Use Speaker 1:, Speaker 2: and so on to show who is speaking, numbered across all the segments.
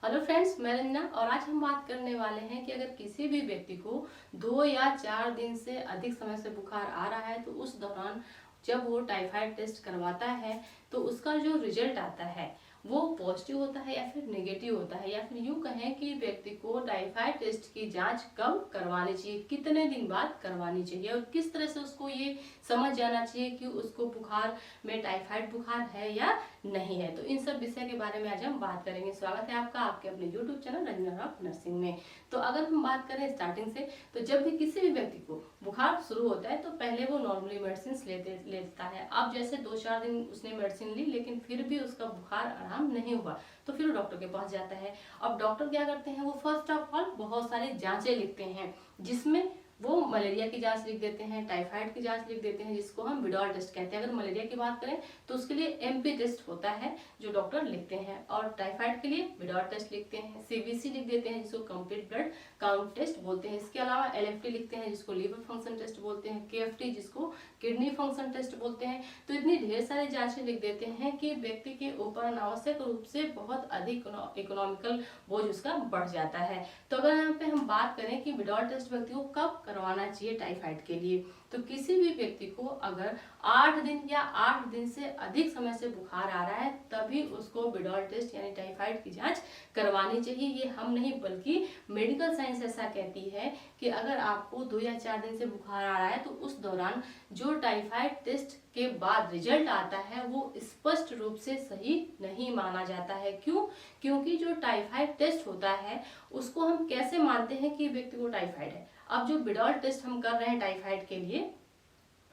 Speaker 1: Hello friends, मैं रंजना और आज हम बात करने वाले हैं कि अगर किसी भी व्यक्ति को 2 या 4 दिन से अधिक समय से बुखार आ रहा है तो उस दौरान जब वो टाइफाइड टेस्ट करवाता है तो उसका जो रिजल्ट आता है वो पॉजिटिव होता है या फिर नेगेटिव होता है, या फिर यूं कहें कि व्यक्ति को टाइफाइड टेस्ट की जांच कब करवानी चाहिए, कितने दिन बाद करवानी चाहिए और किस तरह से उसको ये समझ जाना चाहिए कि उसको बुखार में टाइफाइड बुखार है या नहीं है। तो इन सब विषय के बारे में आज हम बात करेंगे। स्वागत है आपका आपके अपने YouTube channel Ranjana rock nursing में। तो अगर हम बात करें स्टार्टिंग से, तो जब भी किसी भी व्यक्ति को बुखार शुरू होता है तो पहले वो नॉर्मली मेडिसिन लेता है। अब जैसे 2-4 दिन उसने मेडिसिन ली लेकिन फिर भी उसका बुखार आराम नहीं हुआ तो फिर वो डॉक्टर के पास जाता है। अब डॉक्टर क्या करते हैं, वो फर्स्ट ऑफ ऑल बहुत सारी जांचें लिखते हैं जिसमें वो मलेरिया की जांच लिख देते हैं, टाइफाइड की जांच लिख देते हैं जिसको हम विडॉल टेस्ट कहते हैं। अगर मलेरिया की बात करें तो उसके लिए एमपी टेस्ट होता है जो डॉक्टर लिखते हैं, और टाइफाइड के लिए विडॉल टेस्ट लिखते हैं, सीबीसी लिख देते हैं जिसको कंप्लीट ब्लड काउंट टेस्ट बोलते हैं। इसके अलावा एलएफटी लिखते हैं जिसको लीवर फंक्शन टेस्ट बोलते हैं, केएफटी जिसको किडनी फंक्शन टेस्ट बोलते हैं। तो इतनी ढेर सारी जांचें लिख देते हैं कि व्यक्ति के ऊपर अनावश्यक रूप से बहुत अधिक इकोनॉमिकल बोझ उसका बढ़ जाता है। तो अगर यहाँ पे हम बात करें कि विडॉल टेस्ट व्यक्ति को कब करवाना चाहिए टाइफाइड के लिए, तो किसी भी व्यक्ति को अगर 8 दिन या 8 दिन से अधिक समय से बुखार आ रहा है तभी उसको विडॉल टेस्ट यानी टाइफाइड की जांच करवानी चाहिए। ये हम नहीं बल्कि मेडिकल साइंस ऐसा कहती है कि अगर आपको 2 या 4 दिन से बुखार आ रहा है तो उस दौरान जो टाइफाइड टेस्ट के बाद रिजल्ट आता है वो स्पष्ट रूप से सही नहीं माना जाता है। क्यों? क्योंकि जो टाइफाइड टेस्ट होता है उसको हम कैसे मानते हैं कि व्यक्ति को टाइफाइड है। अब जो विडॉल टेस्ट हम कर रहे हैं टाइफाइड के लिए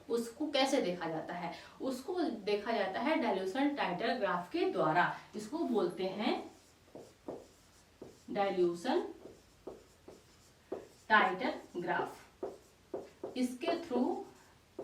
Speaker 1: उसको कैसे देखा जाता है, उसको देखा जाता है डाइल्यूशन टाइटर ग्राफ के द्वारा, इसको बोलते हैं डाइल्यूशन टाइटर ग्राफ। इसके थ्रू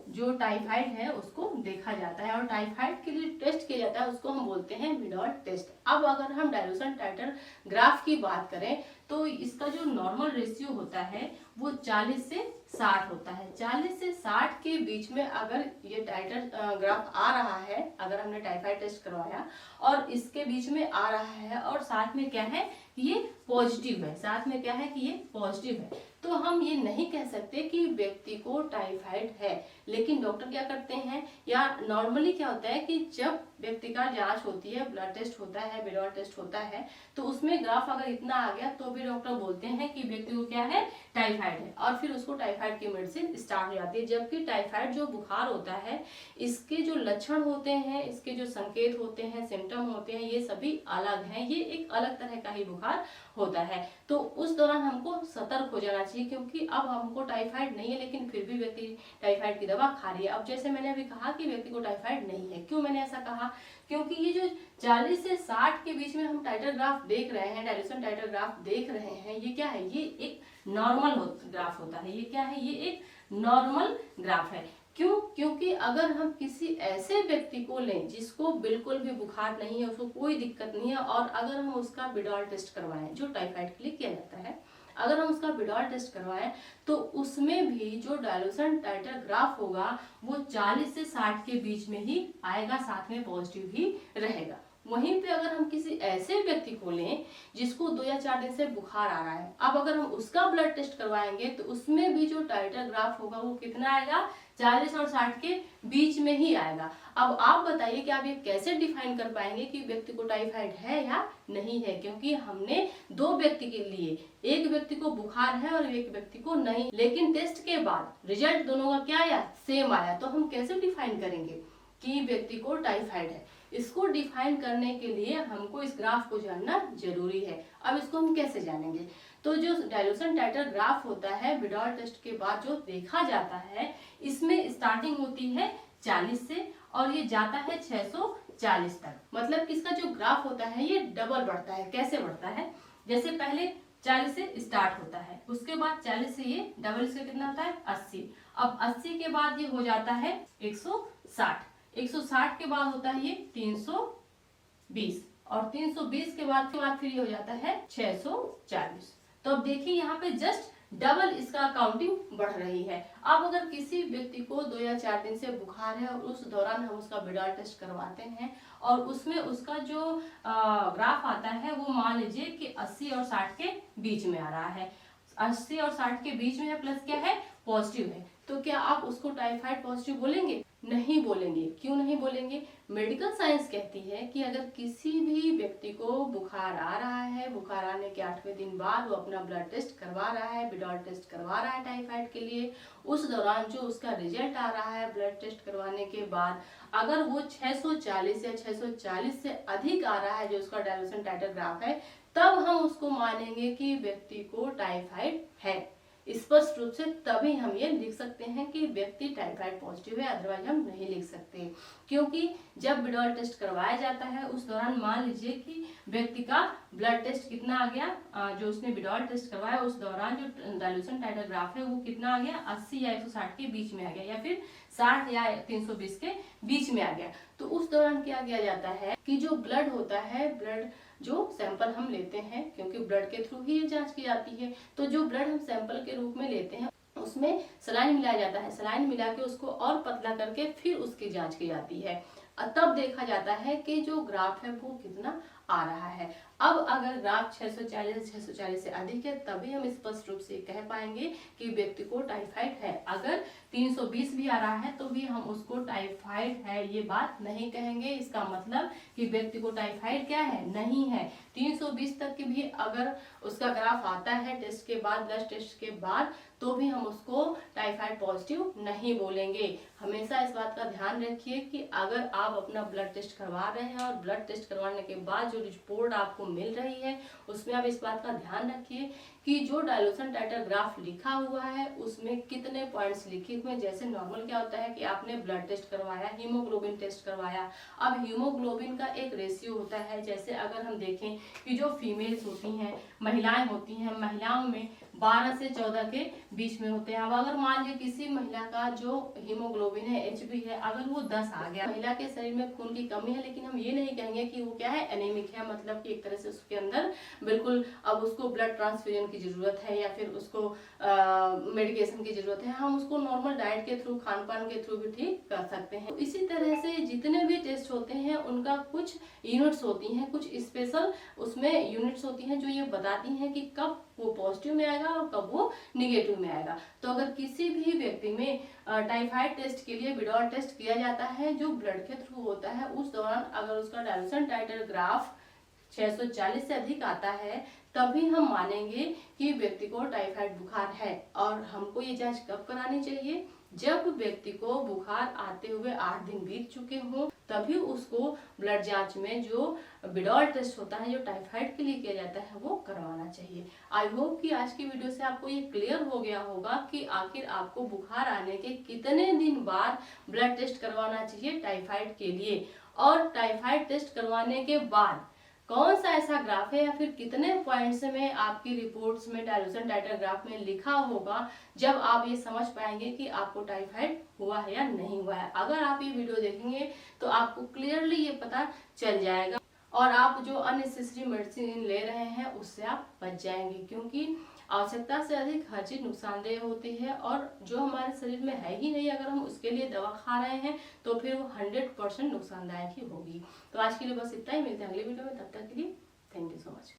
Speaker 1: जो टाइफाइड है उसको देखा जाता है और टाइफाइड के लिए टेस्ट किया जाता है उसको हम बोलते हैं विडॉल टेस्ट। अब अगर हम डाइल्यूशन टाइटर ग्राफ की बात करें तो इसका जो नॉर्मल रेशियो होता है वो 40 से 60 होता है। 40 से 60 के बीच में अगर ये टाइटर ग्राफ आ रहा है, अगर हमने टाइफाइड टेस्ट करवाया और इसके बीच में आ रहा है और साथ में क्या है, ये पॉजिटिव है, साथ में क्या है कि ये पॉजिटिव है, तो हम ये नहीं कह सकते कि व्यक्ति को टाइफाइड है। लेकिन डॉक्टर क्या करते हैं, या नॉर्मली क्या होता है कि जब व्यक्ति का जांच होती है, ब्लड टेस्ट होता है, विडॉल टेस्ट होता है, तो उसमें ग्राफ अगर इतना आ गया तो भी डॉक्टर बोलते हैं कि व्यक्ति को क्या है, टाइफाइड है, और फिर उसको टाइफाइड की मेडिसिन स्टार्ट हो जाती है। जबकि टाइफाइड जो बुखार होता है इसके जो लक्षण होते हैं, इसके जो संकेत होते हैं, सिम्टम होते हैं, ये सभी अलग हैं, ये एक अलग तरह का ही बुखार होता है। तो उस दौरान हमको सतर्क हो जाना चाहिए क्योंकि अब हमको टाइफाइड नहीं है लेकिन फिर भी व्यक्ति टाइफाइड की दवा खा रही है। अब जैसे मैंने अभी कहा कि व्यक्ति को टाइफाइड नहीं है, क्यों मैंने ऐसा कहा, क्योंकि ये जो 40 से 60 के बीच में हम टाइटर ग्राफ देख रहे हैं, डाइल्यूशन टाइटर ग्राफ देख रहे हैं, ये क्या है, ये एक नॉर्मल ग्राफ होता है। ये क्या है, ये एक नॉर्मल ग्राफ है। क्यों? क्योंकि अगर हम किसी ऐसे व्यक्ति को लें जिसको बिल्कुल भी बुखार नहीं है, उसको कोई दिक्कत नहीं है, और अगर हम उसका विडॉल टेस्ट करवाएं जो टाइफाइड के लिए किया जाता है, अगर हम उसका विडॉल टेस्ट करवाएं तो उसमें भी जो डाइल्यूशन टाइटर ग्राफ होगा वो 40 से 60 के बीच में ही आएगा, साथ में पॉजिटिव ही रहेगा। वहीं पे अगर हम किसी ऐसे व्यक्ति को लें जिसको 2 या 4 दिन से बुखार आ रहा है, अब अगर हम उसका ब्लड टेस्ट करवाएंगे तो उसमें भी जो टाइटर ग्राफ होगा वो कितना आएगा, 40 और 60 के बीच में ही आएगा। अब आप बताइए कि आप ये कैसे डिफाइन कर पाएंगे कि व्यक्ति को टाइफाइड है या नहीं है, क्योंकि हमने 2 व्यक्ति के लिए, एक व्यक्ति को बुखार है और एक व्यक्ति को नहीं, लेकिन टेस्ट के बाद रिजल्ट दोनों का क्या आया, सेम आया। तो हम कैसे डिफाइन करेंगे कि व्यक्ति को टाइफाइड है? इसको डिफाइन करने के लिए हमको इस ग्राफ को जानना जरूरी है। अब इसको हम कैसे जानेंगे, तो जो डाइल्यूशन टाइटर ग्राफ होता है विडॉल टेस्ट के बाद जो देखा जाता है, इसमें स्टार्टिंग होती है 40 से और ये जाता है 640 तक। मतलब किसका जो ग्राफ होता है ये डबल बढ़ता है। कैसे बढ़ता है, जैसे पहले 40 से स्टार्ट होता है, उसके बाद 40 से ये डबल से कितना होता है, 80। अब 80 के बाद ये हो जाता है 160, 160 के बाद होता है ये 320, और 320 के बाद फिर ये हो जाता है 640। तो अब देखिए यहाँ पे जस्ट डबल इसका काउंटिंग बढ़ रही है। अब अगर किसी व्यक्ति को 2 या 4 दिन से बुखार है और उस दौरान हम उसका विड्रॉल टेस्ट करवाते हैं और उसमें उसका जो ग्राफ आता है वो मान लीजिए कि 80 और 60 के बीच में आ रहा है, 80 और 60 के बीच में है, प्लस क्या है, पॉजिटिव है, तो क्या आप उसको टाइफाइड पॉजिटिव बोलेंगे? नहीं बोलेंगे। क्यों नहीं बोलेंगे? मेडिकल साइंस कहती है कि अगर किसी भी व्यक्ति को बुखार आ रहा है, बुखार आने के 8वें दिन बाद वो अपना ब्लड टेस्ट करवा रहा है, विड्रॉल टेस्ट करवा रहा है टाइफाइड के लिए, उस दौरान जो उसका रिजल्ट आ रहा है ब्लड टेस्ट करवाने के बाद, अगर वो 640 या 640 से अधिक आ रहा है, जो उसका डायल्यूशन टाइटर ग्राफ है, तब हम उसको मानेंगे कि व्यक्ति को टाइफाइड है। स्पष्ट रूप से तभी हम ये लिख सकते हैं कि व्यक्ति टाइफाइड पॉजिटिव है, अदरवाइज हम नहीं लिख सकते। क्योंकि जब विड्रॉल टेस्ट करवाया जाता है उस दौरान मान लीजिए कि व्यक्ति का ब्लड टेस्ट कितना आ गया, जो उसने विड्रॉल टेस्ट करवाया उस दौरान जो डायल्यूशन टाइटर ग्राफ है वो कितना आ गया, 80 या 160 के बीच में आ गया, या फिर 60 या 320 के बीच में आ गया। तो उस दौरान क्या किया जाता है कि जो ब्लड होता है, ब्लड जो सैंपल हम लेते हैं, क्योंकि ब्लड के थ्रू ही ये जांच की जाती है, तो जो ब्लड हम सैंपल के रूप में लेते हैं उसमें सलाइन मिलाया जाता है, सलाइन मिला के उसको और पतला करके फिर उसकी जांच की जाती है, तब देखा जाता है कि जो ग्राफ है वो कितना आ रहा है। अब अगर ग्राफ 640 से अधिक है तभी हम स्पष्ट रूप से कह पाएंगे कि व्यक्ति को टाइफाइड है। अगर 320 भी आ रहा है तो भी हम उसको टाइफाइड है ये बात नहीं कहेंगे। इसका मतलब कि व्यक्ति को टाइफाइड क्या है, नहीं है। 320 तक की भी अगर उसका ग्राफ आता है टेस्ट के बाद, ब्लड टेस्ट के बाद, तो भी हम उसको टाइफाइड पॉजिटिव नहीं बोलेंगे। हमेशा इस बात का ध्यान रखिए कि अगर आप अपना ब्लड टेस्ट करवा रहे हैं और ब्लड टेस्ट करवाने के बाद जो रिपोर्ट आपको मिल रही है उसमें आप इस बात का ध्यान रखिए कि जो डायल्यूशन टाइटर ग्राफ लिखा हुआ है उसमें कितने पॉइंट्स लिखे हुए हैं। जैसे नॉर्मल क्या होता है कि आपने ब्लड टेस्ट करवाया, हीमोग्लोबिन टेस्ट करवाया, अब हीमोग्लोबिन का एक रेशियो होता है। जैसे अगर हम देखें कि जो फीमेल्स होती हैं, महिलाएं होती हैं, महिलाओं में 12 से 14 के बीच में होते हैं। अब अगर मान लीजिए किसी महिला का जो हीमोग्लोबिन है, एचबी है, अगर वो 10 आ गया, महिला के शरीर में खून की कमी है, लेकिन हम ये नहीं कहेंगे कि वो क्या है, एनीमिक है, मतलब कि एक तरह से उसके अंदर बिल्कुल अब उसको ब्लड ट्रांसफ्यूजन की जरूरत है या फिर उसको मेडिकेशन की जरूरत है। हम उसको नॉर्मल डाइट के थ्रू, खान पान के थ्रू भी ठीक कर सकते हैं। इसी तरह से जितने भी टेस्ट होते हैं उनका कुछ यूनिट्स होती हैं, कुछ स्पेशल उसमें यूनिट्स होती हैं जो ये बताती हैं कि कब वो पॉजिटिव में आएगा और कब वो निगेटिव में आएगा। तो अगर किसी भी व्यक्ति में टाइफाइड टेस्ट के लिए विड्रॉल टेस्ट किया जाता है जो ब्लड के थ्रू होता है, उस दौरान अगर उसका डायल्यूशन टाइटर ग्राफ 640 से अधिक आता है तभी हम मानेंगे कि व्यक्ति को टाइफाइड बुखार है। और हमको ये जांच कब करानी चाहिए, जब व्यक्ति को बुखार आते हुए 8 दिन बीत चुके हों, तभी उसको ब्लड जांच में जो विड्रॉल टेस्ट होता है जो टाइफाइड के लिए किया जाता है वो करवाना चाहिए। आई होप कि आज की वीडियो से आपको ये क्लियर हो गया होगा कि आखिर आपको बुखार आने के कितने दिन बाद ब्लड टेस्ट करवाना चाहिए टाइफाइड के लिए, और टाइफाइड टेस्ट करवाने के बाद कौन सा ऐसा ग्राफ है या फिर कितने पॉइंट्स में आपकी रिपोर्ट्स में डायल्यूशन टाइटर ग्राफ में लिखा होगा, जब आप ये समझ पाएंगे कि आपको टाइफाइड हुआ है या नहीं हुआ है। अगर आप ये वीडियो देखेंगे तो आपको क्लियरली ये पता चल जाएगा और आप जो अननेसेसरी मेडिसिन ले रहे हैं उससे आप बच जाएंगे, क्योंकि आवश्यकता से अधिक हर चीज नुकसानदेह होती है और जो हमारे शरीर में है ही नहीं, अगर हम उसके लिए दवा खा रहे हैं तो फिर वो 100% नुकसानदायक ही होगी। तो आज के लिए बस इतना ही, मिलते हैं अगली वीडियो में, तब तक के लिए थैंक यू सो मच।